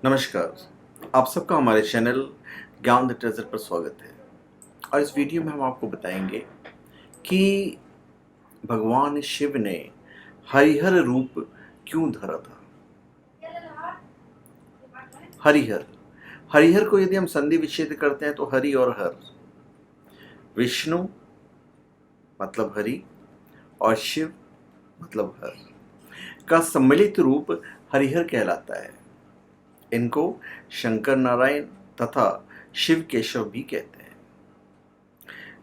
नमस्कार। आप सबका हमारे चैनल ज्ञान द ट्रेजर पर स्वागत है। और इस वीडियो में हम आपको बताएंगे कि भगवान शिव ने हरिहर रूप क्यों धरा था। हरिहर हरिहर को यदि हम संधि विच्छेद करते हैं तो हरि और हर, विष्णु मतलब हरि और शिव मतलब हर का सम्मिलित रूप हरिहर कहलाता है। इनको शंकर नारायण तथा शिव केशव भी कहते हैं।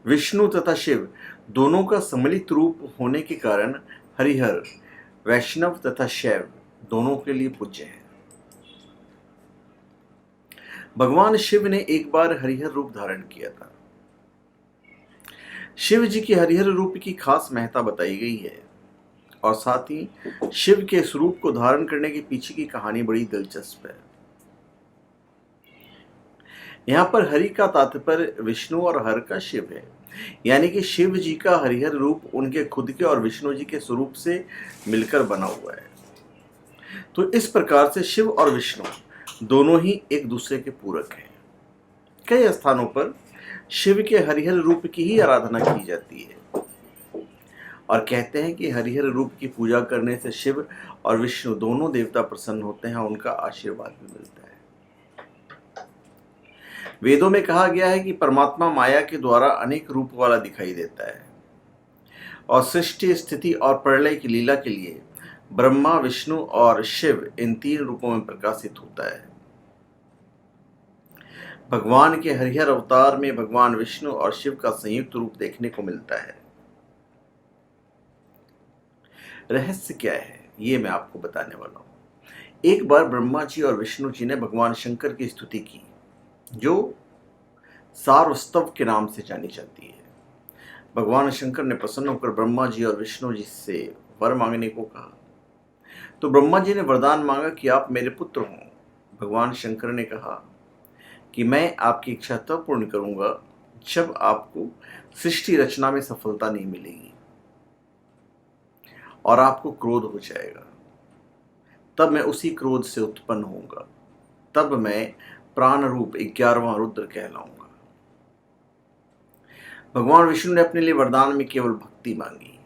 विष्णु तथा शिव दोनों का सम्मिलित रूप होने के कारण हरिहर वैष्णव तथा शैव दोनों के लिए पूज्य है। भगवान शिव ने एक बार हरिहर रूप धारण किया था। शिव जी के हरिहर रूप की खास महत्ता बताई गई है और साथ ही शिव के इस रूप को धारण करने के पीछे की कहानी बड़ी दिलचस्प है। यहाँ पर हरि का तात्पर्य विष्णु और हर का शिव है, यानी कि शिव जी का हरिहर रूप उनके खुद के और विष्णु जी के स्वरूप से मिलकर बना हुआ है। तो इस प्रकार से शिव और विष्णु दोनों ही एक दूसरे के पूरक हैं। कई स्थानों पर शिव के हरिहर रूप की ही आराधना की जाती है और कहते हैं कि हरिहर रूप की पूजा करने से शिव और विष्णु दोनों देवता प्रसन्न होते हैं, उनका आशीर्वाद भी मिलता है। वेदों में कहा गया है कि परमात्मा माया के द्वारा अनेक रूप वाला दिखाई देता है और सृष्टि, स्थिति और प्रलय की लीला के लिए ब्रह्मा, विष्णु और शिव इन तीन रूपों में प्रकाशित होता है। भगवान के हरिहर अवतार में भगवान विष्णु और शिव का संयुक्त रूप देखने को मिलता है। रहस्य क्या है ये मैं आपको बताने वाला हूं। एक बार ब्रह्मा जी और विष्णु जी ने भगवान शंकर की स्तुति की, जो सारस्तव के नाम से जानी जाती है। भगवान शंकर ने प्रसन्न होकर ब्रह्मा जी और विष्णु जी से वर मांगने को कहा। तो ब्रह्मा जी ने वरदान मांगा कि आप मेरे पुत्र हों। भगवान शंकर ने कहा कि मैं आपकी इच्छा तब पूर्ण करूंगा जब आपको सृष्टि रचना में सफलता नहीं मिलेगी और आपको क्रोध हो जाएगा। तब मैं उसी क्रोध से उत्पन्न होऊंगा, तब मैं प्राण रूप 11वां रुद्र कहलाऊंगा। भगवान विष्णु ने अपने लिए वरदान में केवल भक्ति मांगी।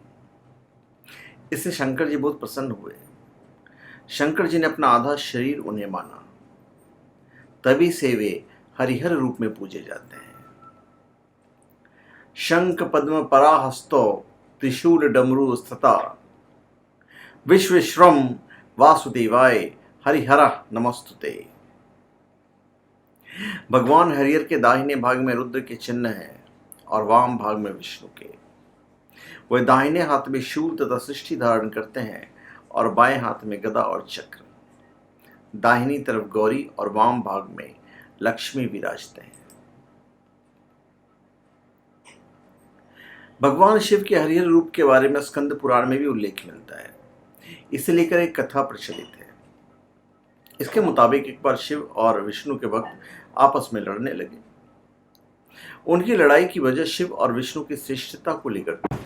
इससे शंकर जी बहुत प्रसन्न हुए। शंकर जी ने अपना आधा शरीर उन्हें माना। तभी से वे हरिहर रूप में पूजे जाते हैं। शंख पद्म पराहस्तो त्रिशूल डमरू स्थिता विश्वेश्वरम वासुदेवाय हरिहर नमस्तुते। भगवान हरिहर के दाहिने भाग में रुद्र के चिन्ह है और वाम भाग में विष्णु के। वह दाहिने हाथ में शूल तथा सृष्टि धारण करते हैं और बाएं हाथ में गदा और चक्र। दाहिनी तरफ गौरी और वाम भाग में लक्ष्मी विराजते हैं। भगवान शिव के हरिहर रूप के बारे में स्कंद पुराण में भी उल्लेख मिलता है। इसे लेकर एक कथा प्रचलित है। इसके मुताबिक एक बार शिव और विष्णु के भक्त आपस में लड़ने लगे। उनकी लड़ाई की वजह शिव और विष्णु की श्रेष्ठता को लेकर थी।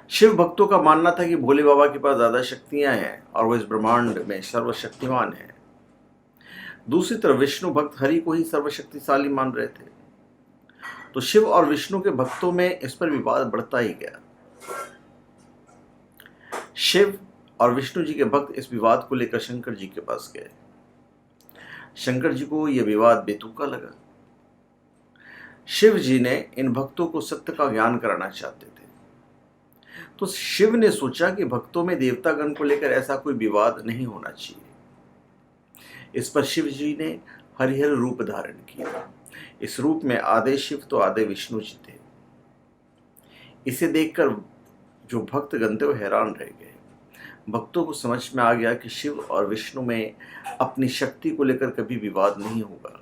शिव भक्तों का मानना था कि भोले बाबा के पास ज्यादा शक्तियां हैं और वो इस ब्रह्मांड में सर्वशक्तिमान है। दूसरी तरफ विष्णु भक्त हरि को ही सर्वशक्तिशाली मान रहे थे। तो शिव और विष्णु के भक्तों में इस पर विवाद बढ़ता ही गया। शिव और विष्णु जी के भक्त इस विवाद को लेकर शंकर जी के पास गए। शंकर जी को यह विवाद बेतुका लगा। शिव जी ने इन भक्तों को सत्य का ज्ञान कराना चाहते थे। तो शिव ने सोचा कि भक्तों में देवतागण को लेकर ऐसा कोई विवाद नहीं होना चाहिए। इस पर शिव जी ने हरिहर रूप धारण किया। इस रूप में आधे शिव तो आधे विष्णु जी थे। इसे देखकर जो भक्तगण थे वो हैरान रह गए। भक्तों को समझ में आ गया कि शिव और विष्णु में अपनी शक्ति को लेकर कभी विवाद नहीं होगा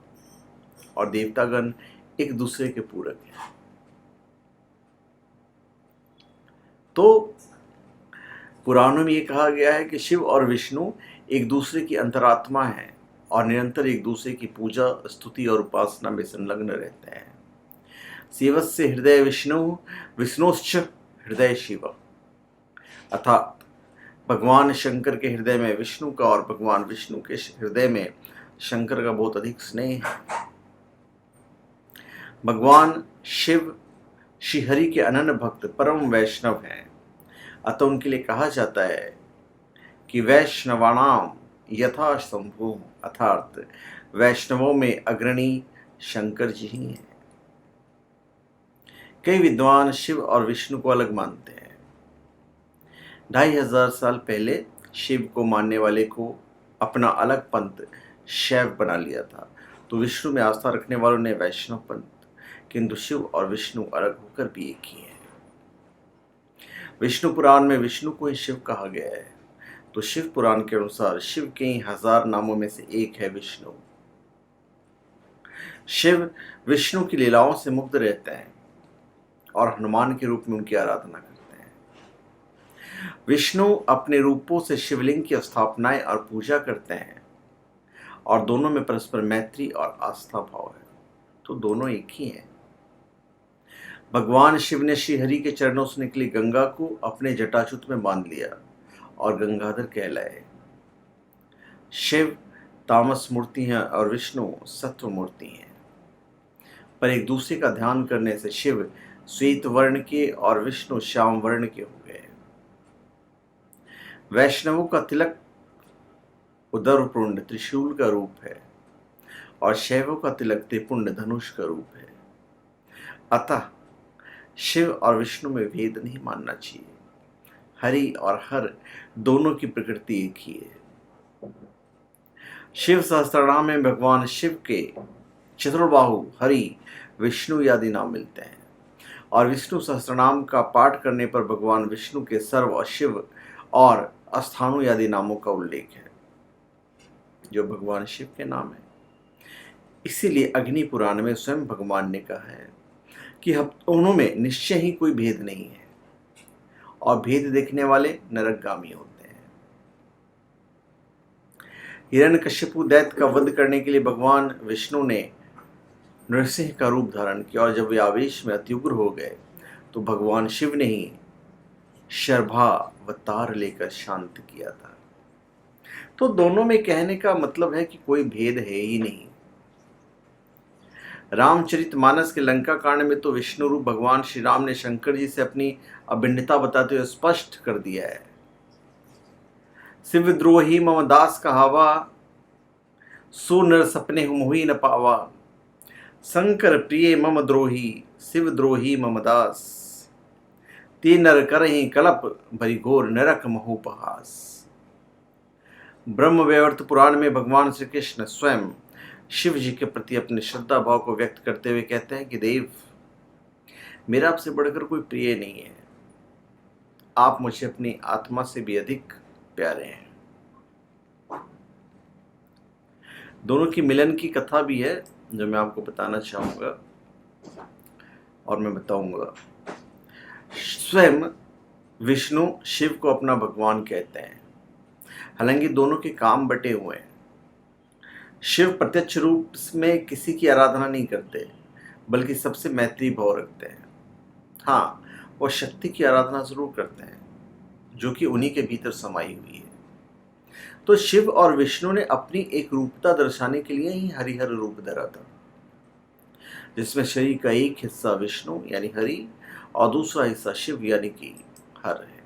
और देवतागण एक दूसरे के पूरक हैं। तो पुराणों में ये कहा गया है कि शिव और विष्णु एक दूसरे की अंतरात्मा हैं और निरंतर एक दूसरे की पूजा, स्तुति और उपासना में संलग्न रहते हैं। शिवस्य हृदय विष्णु, विष्णुश्च हृदय शिव। अर्थात भगवान शंकर के हृदय में विष्णु का और भगवान विष्णु के हृदय में शंकर का बहुत अधिक स्नेह है। भगवान शिव श्रीहरि के अनन्य भक्त परम वैष्णव हैं, अतः उनके लिए कहा जाता है कि वैष्णवाणाम यथा शंभु, अर्थात वैष्णवों में अग्रणी शंकर जी ही हैं। कई विद्वान शिव और विष्णु को अलग मानते हैं। 2500 साल पहले शिव को मानने वाले को अपना अलग पंथ शैव बना लिया था, तो विष्णु में आस्था रखने वालों ने वैष्णव पंथ, किंतु शिव और विष्णु अलग होकर भी एक ही हैं। विष्णु पुराण में विष्णु को ही शिव कहा गया है, तो शिव पुराण के अनुसार शिव के 1000 नामों में से एक है विष्णु। शिव विष्णु की लीलाओं से मुग्ध रहते हैं और हनुमान के रूप में उनकी आराधना करते हैं। विष्णु अपने रूपों से शिवलिंग की स्थापनाएं और पूजा करते हैं और दोनों में परस्पर मैत्री और आस्था भाव है, तो दोनों एक ही हैं। भगवान शिव ने श्रीहरि के चरणों से निकली गंगा को अपने जटाचूत में बांध लिया और गंगाधर कहलाए। शिव तामस मूर्ति हैं और विष्णु सत्व मूर्ति हैं, पर एक दूसरे का ध्यान करने से शिव श्वेत वर्ण के और विष्णु श्याम वर्ण के हो गए। वैष्णवों का तिलक उदरपुंड त्रिशूल का रूप है और शैवों का तिलक त्रिपुंड धनुष का रूप है। अतः शिव और विष्णु में भेद नहीं मानना चाहिए। हरि और हर दोनों की प्रकृति एक ही है। शिव सहस्त्रनाम में भगवान शिव के चतुर्बाहु हरि विष्णु आदि नाम मिलते हैं और विष्णु सहस्त्रनाम का पाठ करने पर भगवान विष्णु के सर्व शिव और अस्थानु आदि नामों का उल्लेख है, जो भगवान शिव के नाम है। इसीलिए अग्नि पुराण में स्वयं भगवान ने कहा है कि हम दोनों में निश्चय ही कोई भेद नहीं है और भेद देखने वाले नरकगामी होते हैं। हिरण्यकश्यपु दैत्य का वध करने के लिए भगवान विष्णु ने नरसिंह का रूप धारण किया और जब वे आवेश में अत्युग्र हो गए तो भगवान शिव ने ही शर्भावतार लेकर शांत किया था। तो दोनों में कहने का मतलब है कि कोई भेद है ही नहीं। रामचरितमानस के लंका कांड में तो विष्णु रूप भगवान श्री राम ने शंकर जी से अपनी अभिन्नता बताते हुए स्पष्ट कर दिया है। शिवद्रोही मम दास कहावा, सो नर सपने मोहि न पावा। शंकर प्रिय मम द्रोही, शिवद्रोही मम दास। ते नर करहि कलप भरी घोर नरक महोपहास। ब्रह्मवैवर्त पुराण में भगवान श्री कृष्ण स्वयं शिव जी के प्रति अपने श्रद्धा भाव को व्यक्त करते हुए कहते हैं कि देव, मेरा आपसे बढ़कर कोई प्रिय नहीं है, आप मुझे अपनी आत्मा से भी अधिक प्यारे हैं। दोनों की मिलन की कथा भी है जो मैं आपको बताना चाहूंगा और मैं बताऊंगा। स्वयं विष्णु शिव को अपना भगवान कहते हैं, हालांकि दोनों के काम बटे हुए हैं। शिव प्रत्यक्ष रूप में किसी की आराधना नहीं करते, बल्कि सबसे मैत्री भाव रखते हैं। हाँ, वो शक्ति की आराधना जरूर करते हैं जो कि उन्हीं के भीतर समाई हुई है। तो शिव और विष्णु ने अपनी एक रूपता दर्शाने के लिए ही हरिहर रूप धरा था, जिसमें शरीर का एक हिस्सा विष्णु यानी हरि और दूसरा हिस्सा शिव यानी कि हर है।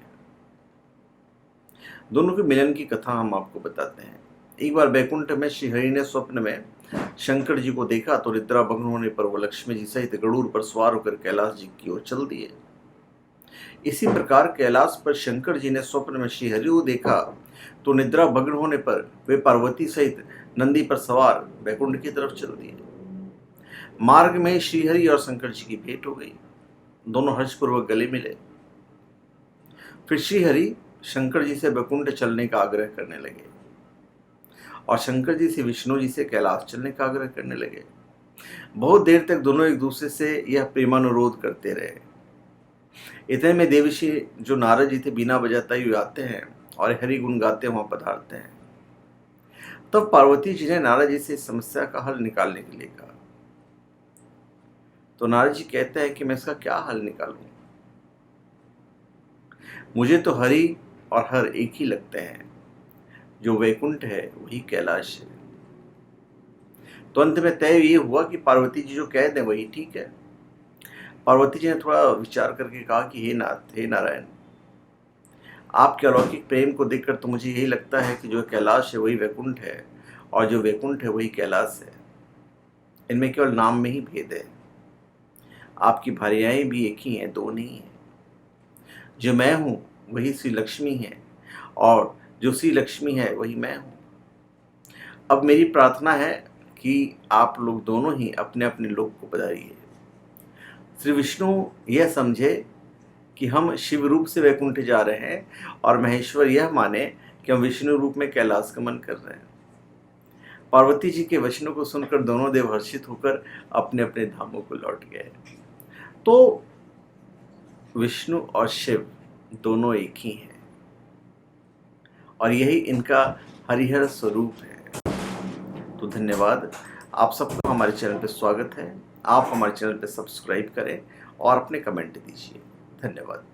दोनों के मिलन की कथा हम आपको बताते हैं। एक बार बैकुंठ में श्रीहरि ने स्वप्न में शंकर जी को देखा तो निद्रा भंग होने पर वो लक्ष्मी जी सहित गरुड़ पर सवार होकर कैलाश जी की ओर चल दिए। इसी प्रकार कैलाश पर शंकर जी ने स्वप्न में श्रीहरि को देखा तो निद्रा भंग होने पर वे पार्वती सहित नंदी पर सवार बैकुंठ की तरफ चल दिए। मार्ग में श्रीहरि और शंकर जी की भेंट हो गई। दोनों हर्षपूर्वक गले मिले। फिर श्रीहरि शंकर जी से बैकुंठ चलने का आग्रह करने लगे और शंकर जी से विष्णु जी से कैलाश चलने का आग्रह करने लगे। बहुत देर तक दोनों एक दूसरे से यह प्रेमानुरोध करते रहे। इतने में देवऋषि जो नारद जी थे बिना बजाते हुए आते हैं और हरि गुण गाते वहां पधारते हैं। तब पार्वती जी ने नारद जी से इस समस्या का हल निकालने के लिए कहा। तो नारद जी कहते हैं कि मैं इसका क्या हल निकालूं, मुझे तो हरि और हर एक ही लगते हैं। जो वैकुंठ है वही कैलाश है। तो अंत में तय ये हुआ कि पार्वती जी जो कह दें वही ठीक है। पार्वती जी ने थोड़ा विचार करके कहा कि हे नाथ, हे नारायण, आपके अलौकिक प्रेम को देखकर तो मुझे यही लगता है कि जो कैलाश है वही वैकुंठ है और जो वैकुंठ है वही कैलाश है। इनमें केवल नाम में ही भेद है। आपकी भार्याएं भी एक ही हैं, दो नहीं हैं। जो मैं हूं वही श्री लक्ष्मी है और जो श्री लक्ष्मी है वही मैं हूं। अब मेरी प्रार्थना है कि आप लोग दोनों ही अपने अपने लोक को पधारिए। श्री विष्णु यह समझे कि हम शिव रूप से वैकुंठ जा रहे हैं और महेश्वर यह माने कि हम विष्णु रूप में कैलाश गमन कर रहे हैं। पार्वती जी के वचनों को सुनकर दोनों देव हर्षित होकर अपने अपने धामों को लौट गए। तो विष्णु और शिव दोनों एक ही हैं और यही इनका हरिहर स्वरूप है। तो धन्यवाद। आप सबको हमारे चैनल पर स्वागत है। आप हमारे चैनल पर सब्सक्राइब करें और अपने कमेंट दीजिए। धन्यवाद।